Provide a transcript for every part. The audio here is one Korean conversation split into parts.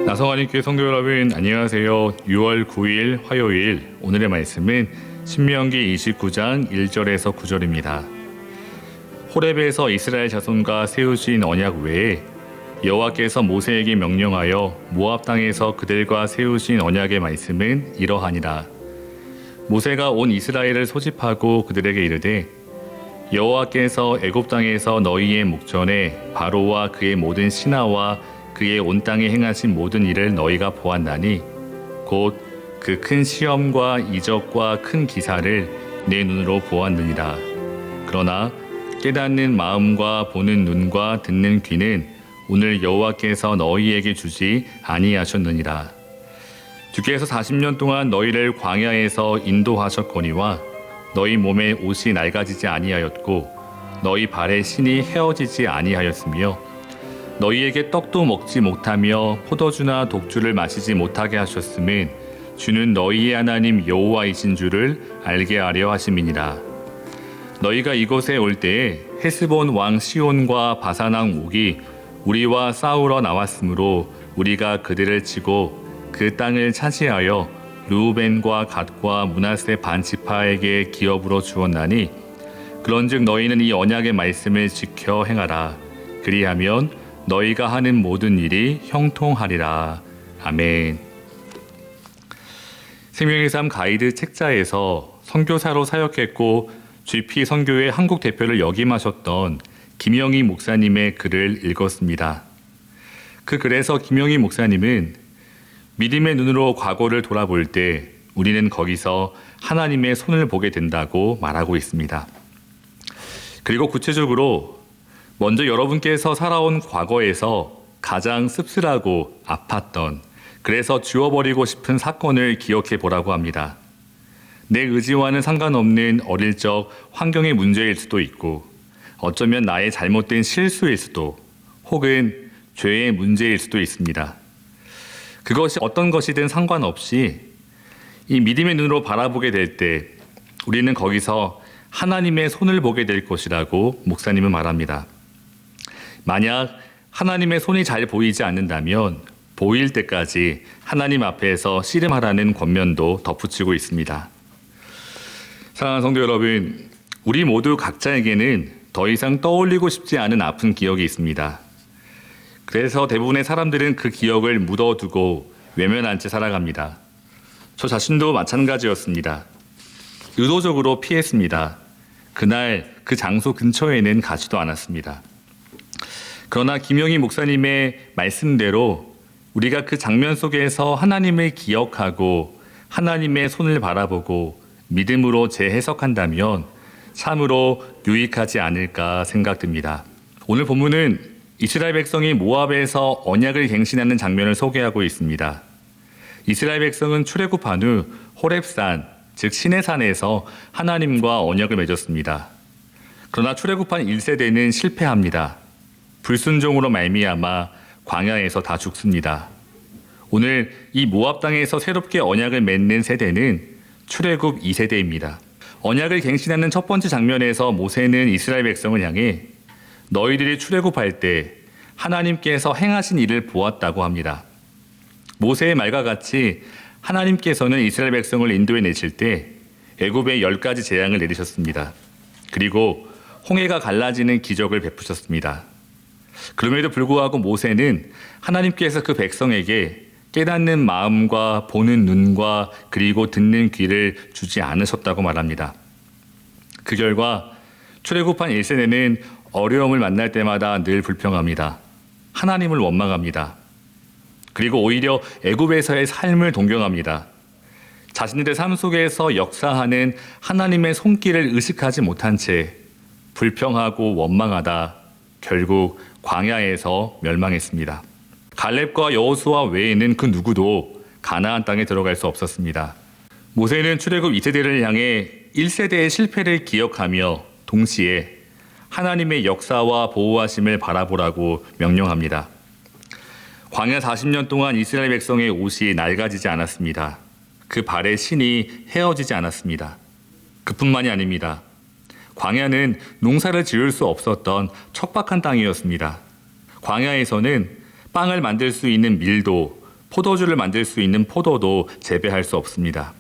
나성환님께 성도 여러분 안녕하세요. 6월 9일 화요일 오늘의 말씀은 신명기 29장 1절에서 9절입니다. 호렙에서 이스라엘 자손과 세우신 언약 외에 여호와께서 모세에게 명령하여 모압 땅에서 그들과 세우신 언약의 말씀은 이러하니라. 모세가 온 이스라엘을 소집하고 그들에게 이르되 여호와께서 애굽 땅에서 너희의 목전에 바로와 그의 모든 신하와 그의 온 땅에 행하신 모든 일을 너희가 보았나니 곧 그 큰 시험과 이적과 큰 기사를 내 눈으로 보았느니라. 그러나 깨닫는 마음과 보는 눈과 듣는 귀는 오늘 여호와께서 너희에게 주지 아니하셨느니라. 주께서 40년 동안 너희를 광야에서 인도하셨거니와 너희 몸에 옷이 낡아지지 아니하였고 너희 발에 신이 헤어지지 아니하였으며 너희에게 떡도 먹지 못하며 포도주나 독주를 마시지 못하게 하셨음은 주는 너희의 하나님 여호와이신 줄을 알게 하려 하심이니라. 너희가 이곳에 올 때에 헤스본 왕 시온과 바산 왕 옥이 우리와 싸우러 나왔으므로 우리가 그들을 치고 그 땅을 차지하여 르우벤과 갓과 므낫세 반 지파에게 기업으로 주었나니 그런즉 너희는 이 언약의 말씀을 지켜 행하라. 그리하면 너희가 하는 모든 일이 형통하리라. 아멘. 생명의 삶 가이드 책자에서 선교사로 사역했고 GP 선교회 한국 대표를 역임하셨던 김영희 목사님의 글을 읽었습니다. 그 글에서 김영희 목사님은 믿음의 눈으로 과거를 돌아볼 때 우리는 거기서 하나님의 손을 보게 된다고 말하고 있습니다. 그리고 구체적으로 먼저 여러분께서 살아온 과거에서 가장 씁쓸하고 아팠던, 그래서 지워버리고 싶은 사건을 기억해 보라고 합니다. 내 의지와는 상관없는 어릴 적 환경의 문제일 수도 있고 어쩌면 나의 잘못된 실수일 수도 혹은 죄의 문제일 수도 있습니다. 그것이 어떤 것이든 상관없이 이 믿음의 눈으로 바라보게 될 때 우리는 거기서 하나님의 손을 보게 될 것이라고 목사님은 말합니다. 만약 하나님의 손이 잘 보이지 않는다면 보일 때까지 하나님 앞에서 씨름하라는 권면도 덧붙이고 있습니다. 사랑하는 성도 여러분, 우리 모두 각자에게는 더 이상 떠올리고 싶지 않은 아픈 기억이 있습니다. 그래서 대부분의 사람들은 그 기억을 묻어두고 외면한 채 살아갑니다. 저 자신도 마찬가지였습니다. 의도적으로 피했습니다. 그날 그 장소 근처에는 가지도 않았습니다. 그러나 김영희 목사님의 말씀대로 우리가 그 장면 속에서 하나님을 기억하고 하나님의 손을 바라보고 믿음으로 재해석한다면 참으로 유익하지 않을까 생각됩니다. 오늘 본문은 이스라엘 백성이 모압에서 언약을 갱신하는 장면을 소개하고 있습니다. 이스라엘 백성은 출애굽한 후 호렙산, 즉 시내산에서 하나님과 언약을 맺었습니다. 그러나 출애굽한 1세대는 실패합니다. 불순종으로 말미암아 광야에서 다 죽습니다. 오늘 이 모압 땅에서 새롭게 언약을 맺는 세대는 출애굽 2세대입니다. 언약을 갱신하는 첫 번째 장면에서 모세는 이스라엘 백성을 향해 너희들이 출애굽할 때 하나님께서 행하신 일을 보았다고 합니다. 모세의 말과 같이 하나님께서는 이스라엘 백성을 인도해 내실 때 애굽에 10가지 재앙을 내리셨습니다. 그리고 홍해가 갈라지는 기적을 베푸셨습니다. 그럼에도 불구하고 모세는 하나님께서 그 백성에게 깨닫는 마음과 보는 눈과 그리고 듣는 귀를 주지 않으셨다고 말합니다. 그 결과 출애굽한 1세대는 어려움을 만날 때마다 늘 불평합니다. 하나님을 원망합니다. 그리고 오히려 애굽에서의 삶을 동경합니다. 자신들의 삶 속에서 역사하는 하나님의 손길을 의식하지 못한 채 불평하고 원망하다 결국 광야에서 멸망했습니다. 갈렙과 여호수아 외에는 그 누구도 가나안 땅에 들어갈 수 없었습니다. 모세는 출애굽 2세대를 향해 1세대의 실패를 기억하며 동시에 하나님의 역사와 보호하심을 바라보라고 명령합니다. 광야 40년 동안 이스라엘 백성의 옷이 낡아지지 않았습니다. 그 발의 신이 헤어지지 않았습니다. 그뿐만이 아닙니다. 광야는 농사를 지을 수 없었던 척박한 땅이었습니다. 광야에서는 빵을 만들 수 있는 밀도, 포도주를 만들 수 있는 포도도 재배할 수 없습니다.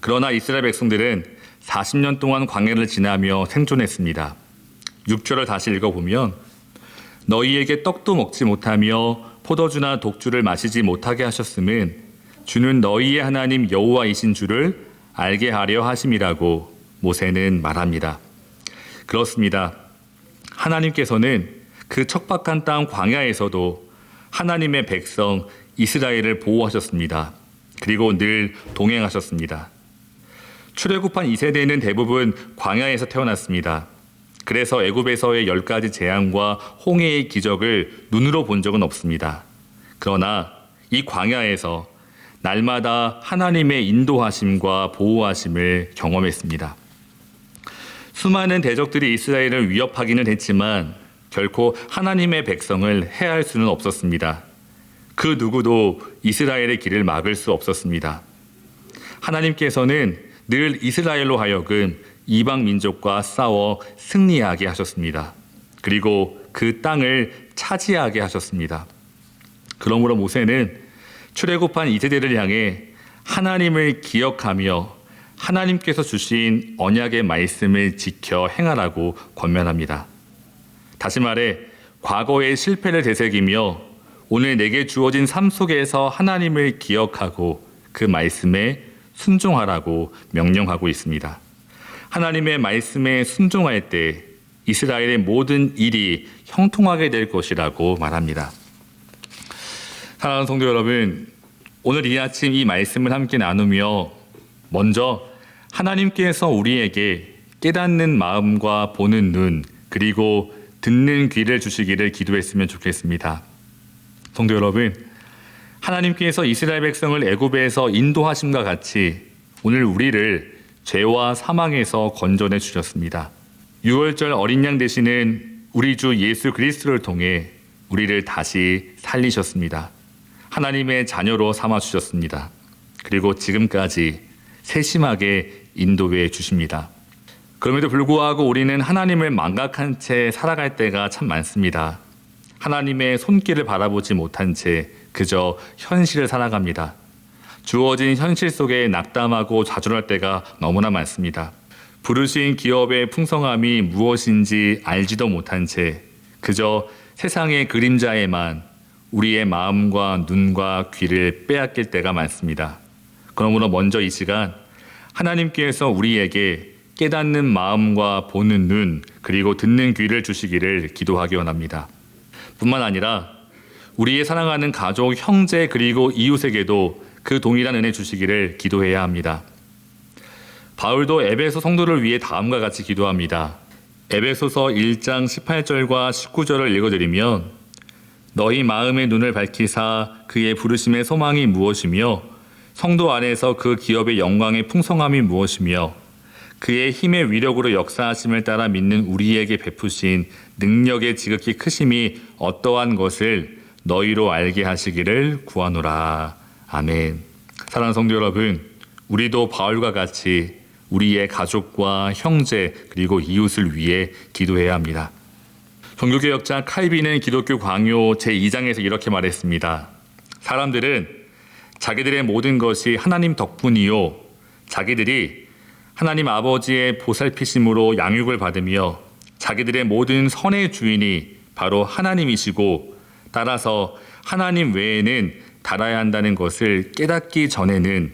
그러나 이스라엘 백성들은 40년 동안 광야를 지나며 생존했습니다. 6절을 다시 읽어보면 너희에게 떡도 먹지 못하며 포도주나 독주를 마시지 못하게 하셨음은 주는 너희의 하나님 여호와이신 줄을 알게 하려 하심이라고 모세는 말합니다. 그렇습니다. 하나님께서는 그 척박한 땅 광야에서도 하나님의 백성 이스라엘을 보호하셨습니다. 그리고 늘 동행하셨습니다. 출애굽한 2세대는 대부분 광야에서 태어났습니다. 그래서 애굽에서의 10가지 재앙과 홍해의 기적을 눈으로 본 적은 없습니다. 그러나 이 광야에서 날마다 하나님의 인도하심과 보호하심을 경험했습니다. 수많은 대적들이 이스라엘을 위협하기는 했지만 결코 하나님의 백성을 해할 수는 없었습니다. 그 누구도 이스라엘의 길을 막을 수 없었습니다. 하나님께서는 늘 이스라엘로 하여금 이방 민족과 싸워 승리하게 하셨습니다. 그리고 그 땅을 차지하게 하셨습니다. 그러므로 모세는 출애굽한 2세대를 향해 하나님을 기억하며 하나님께서 주신 언약의 말씀을 지켜 행하라고 권면합니다. 다시 말해 과거의 실패를 되새기며 오늘 내게 주어진 삶 속에서 하나님을 기억하고 그 말씀에 순종하라고 명령하고 있습니다. 하나님의 말씀에 순종할 때 이스라엘의 모든 일이 형통하게 될 것이라고 말합니다. 사랑하는 성도 여러분, 오늘 이 아침 이 말씀을 함께 나누며 먼저 하나님께서 우리에게 깨닫는 마음과 보는 눈 그리고 듣는 귀를 주시기를 기도했으면 좋겠습니다. 성도 여러분, 하나님께서 이스라엘 백성을 애굽에서 인도하심과 같이 오늘 우리를 죄와 사망에서 건져내 주셨습니다. 유월절 어린 양 되시는 우리 주 예수 그리스도를 통해 우리를 다시 살리셨습니다. 하나님의 자녀로 삼아 주셨습니다. 그리고 지금까지 세심하게 인도해 주십니다. 그럼에도 불구하고 우리는 하나님을 망각한 채 살아갈 때가 참 많습니다. 하나님의 손길을 바라보지 못한 채 그저 현실을 살아갑니다. 주어진 현실 속에 낙담하고 좌절할 때가 너무나 많습니다. 부르신 기업의 풍성함이 무엇인지 알지도 못한 채 그저 세상의 그림자에만 우리의 마음과 눈과 귀를 빼앗길 때가 많습니다. 그러므로 먼저 이 시간 하나님께서 우리에게 깨닫는 마음과 보는 눈 그리고 듣는 귀를 주시기를 기도하기 원합니다. 뿐만 아니라 우리의 사랑하는 가족, 형제 그리고 이웃에게도 그 동일한 은혜 주시기를 기도해야 합니다. 바울도 에베소 성도를 위해 다음과 같이 기도합니다. 에베소서 1장 18절과 19절을 읽어드리면 너희 마음의 눈을 밝히사 그의 부르심의 소망이 무엇이며 성도 안에서 그 기업의 영광의 풍성함이 무엇이며 그의 힘의 위력으로 역사하심을 따라 믿는 우리에게 베푸신 능력의 지극히 크심이 어떠한 것을 너희로 알게 하시기를 구하노라. 아멘. 사랑하는 성도 여러분, 우리도 바울과 같이 우리의 가족과 형제 그리고 이웃을 위해 기도해야 합니다. 종교개혁자 칼빈은 기독교 강요 제2장에서 이렇게 말했습니다. 사람들은 자기들의 모든 것이 하나님 덕분이요 자기들이 하나님 아버지의 보살피심으로 양육을 받으며 자기들의 모든 선의 주인이 바로 하나님이시고 따라서 하나님 외에는 달아야 한다는 것을 깨닫기 전에는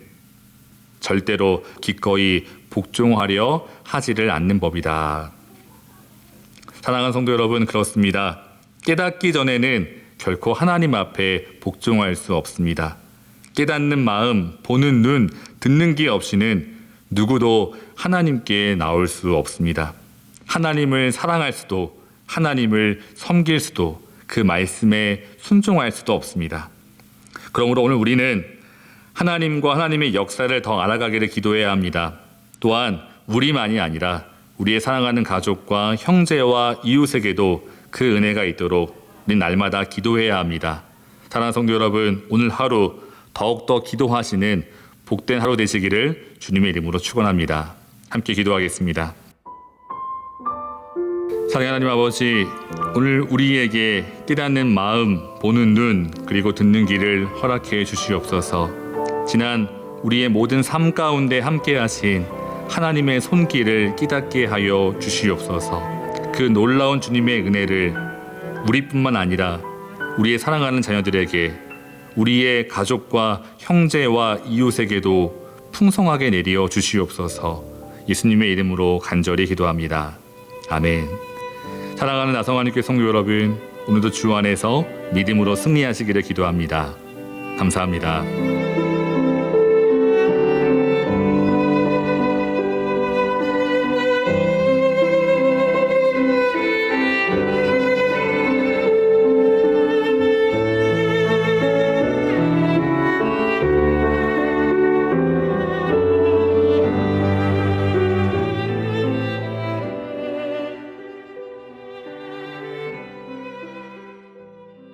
절대로 기꺼이 복종하려 하지를 않는 법이다. 사랑하는 성도 여러분, 그렇습니다. 깨닫기 전에는 결코 하나님 앞에 복종할 수 없습니다. 깨닫는 마음, 보는 눈, 듣는 귀 없이는 누구도 하나님께 나올 수 없습니다. 하나님을 사랑할 수도, 하나님을 섬길 수도, 그 말씀에 순종할 수도 없습니다. 그러므로 오늘 우리는 하나님과 하나님의 역사를 더 알아가기를 기도해야 합니다. 또한 우리만이 아니라 우리의 사랑하는 가족과 형제와 이웃에게도 그 은혜가 있도록 우리 날마다 기도해야 합니다. 사랑하는 성도 여러분, 오늘 하루 더욱더 기도하시는 복된 하루 되시기를 주님의 이름으로 축원합니다. 함께 기도하겠습니다. 사랑하는 하나님 아버지, 오늘 우리에게 깨닫는 마음, 보는 눈, 그리고 듣는 귀를 허락해 주시옵소서. 지난 우리의 모든 삶 가운데 함께 하신 하나님의 손길을 깨닫게 하여 주시옵소서. 그 놀라운 주님의 은혜를 우리뿐만 아니라 우리의 사랑하는 자녀들에게, 우리의 가족과 형제와 이웃에게도 풍성하게 내려 주시옵소서. 예수님의 이름으로 간절히 기도합니다. 아멘. 사랑하는 나성환교회 성도 여러분, 오늘도 주 안에서 믿음으로 승리하시기를 기도합니다. 감사합니다.